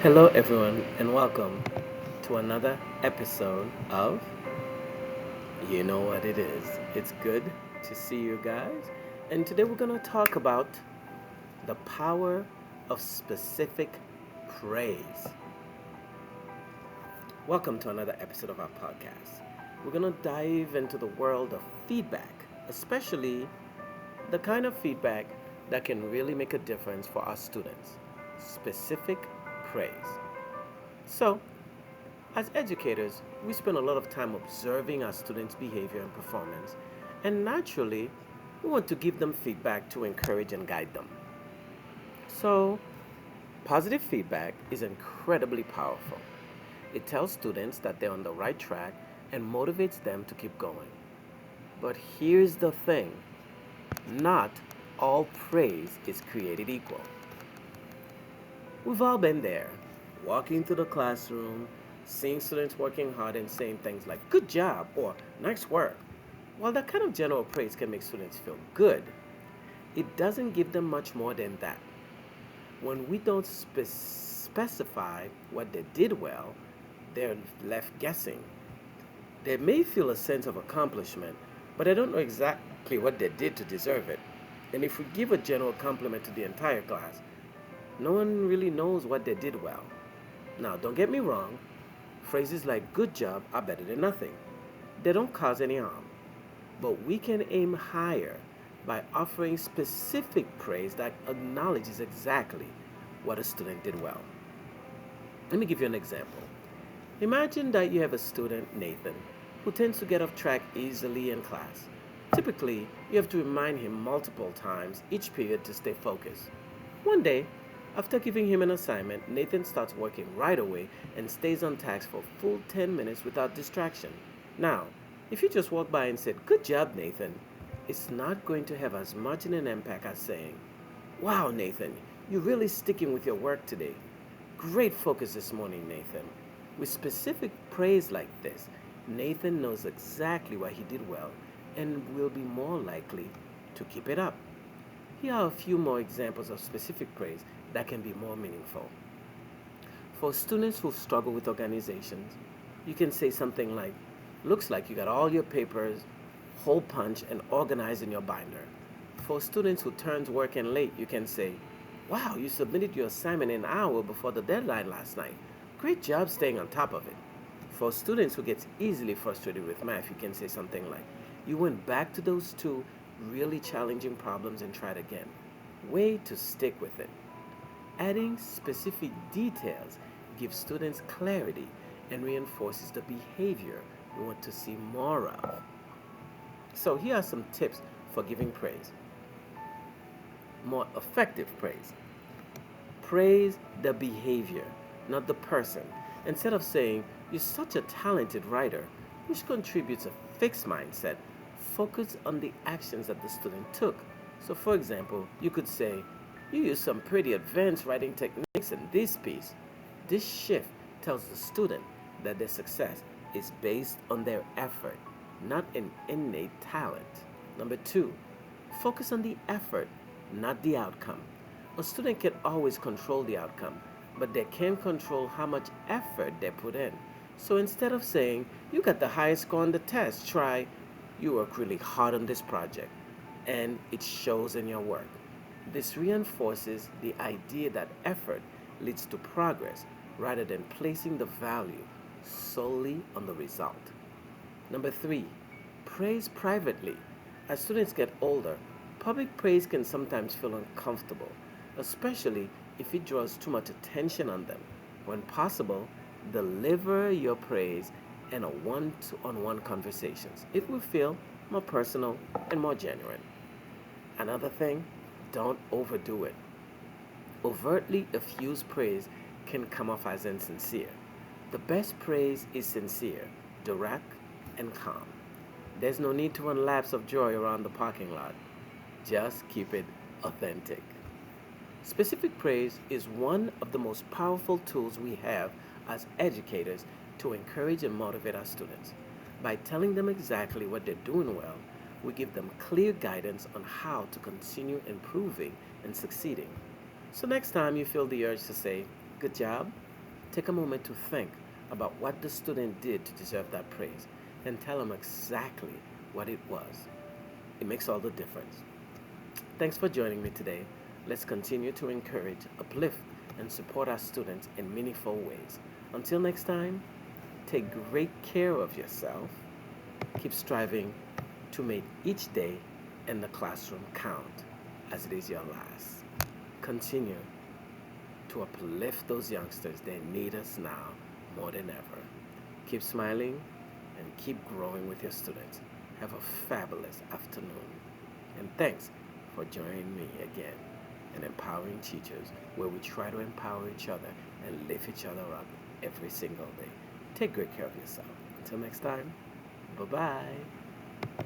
Hello, everyone, and welcome to another episode of You Know What It Is. It's good to see you guys, and today we're going to talk about the power of specific praise. Welcome to another episode of our podcast. We're going to dive into the world of feedback, especially the kind of feedback that can really make a difference for our students. Specific praise. So, as educators, we spend a lot of time observing our students' behavior and performance, and naturally, we want to give them feedback to encourage and guide them. So, positive feedback is incredibly powerful. It tells students that they're on the right track and motivates them to keep going. But here's the thing, not all praise is created equal. We've all been there, walking through the classroom, seeing students working hard and saying things like, good job or nice work. While that kind of general praise can make students feel good, it doesn't give them much more than that. When we don't specify what they did well, they're left guessing. They may feel a sense of accomplishment, but they don't know exactly what they did to deserve it. And if we give a general compliment to the entire class, no one really knows what they did well. Now, don't get me wrong, phrases like good job are better than nothing. They don't cause any harm. But we can aim higher by offering specific praise that acknowledges exactly what a student did well. Let me give you an example. Imagine that you have a student, Nathan, who tends to get off track easily in class. Typically, you have to remind him multiple times each period to stay focused. One day, after giving him an assignment, Nathan starts working right away and stays on task for a full 10 minutes without distraction. Now, if you just walk by and said, good job, Nathan, it's not going to have as much an impact as saying, wow, Nathan, you're really sticking with your work today. Great focus this morning, Nathan. With specific praise like this, Nathan knows exactly what he did well and will be more likely to keep it up. Here are a few more examples of specific praise that can be more meaningful. For students who struggle with organizations, you can say something like, looks like you got all your papers, hole punch, and organized in your binder. For students who turns work in late, you can say, wow, you submitted your assignment an hour before the deadline last night. Great job staying on top of it. For students who get easily frustrated with math, you can say something like, you went back to those two really challenging problems and tried again. Way to stick with it. Adding specific details gives students clarity and reinforces the behavior we want to see more of. So, here are some tips for giving praise. More effective praise. Praise the behavior, not the person. Instead of saying, you're such a talented writer, which contributes a fixed mindset, focus on the actions that the student took. So, for example, you could say, you used some pretty advanced writing techniques in this piece. This shift tells the student that their success is based on their effort, not an innate talent. Number two, focus on the effort, not the outcome. A student can always control the outcome, but they can't control how much effort they put in. So instead of saying, you got the highest score on the test, try, you work really hard on this project, and it shows in your work. This reinforces the idea that effort leads to progress rather than placing the value solely on the result. Number three, praise privately. As students get older, public praise can sometimes feel uncomfortable, especially if it draws too much attention on them. When possible, deliver your praise in a one-on-one conversations. It will feel more personal and more genuine. Another thing, don't overdo it. Overtly effused praise can come off as insincere. The best praise is sincere, direct, and calm. There's no need to run laps of joy around the parking lot. Just keep it authentic. Specific praise is one of the most powerful tools we have as educators to encourage and motivate our students. By telling them exactly what they're doing well, we give them clear guidance on how to continue improving and succeeding. So next time you feel the urge to say, good job, Take a moment to think about what the student did to deserve that praise and tell them exactly what it was. It makes all the difference. Thanks for joining me today. Let's continue to encourage, uplift, and support our students in meaningful ways. Until next time, take great care of yourself. Keep striving to make each day in the classroom count as it is your last. Continue to uplift those youngsters. They need us now more than ever. Keep smiling and keep growing with your students. Have a fabulous afternoon. And thanks for joining me again in Empowering Teachers, where we try to empower each other and lift each other up every single day. Take great care of yourself. Until next time, bye bye.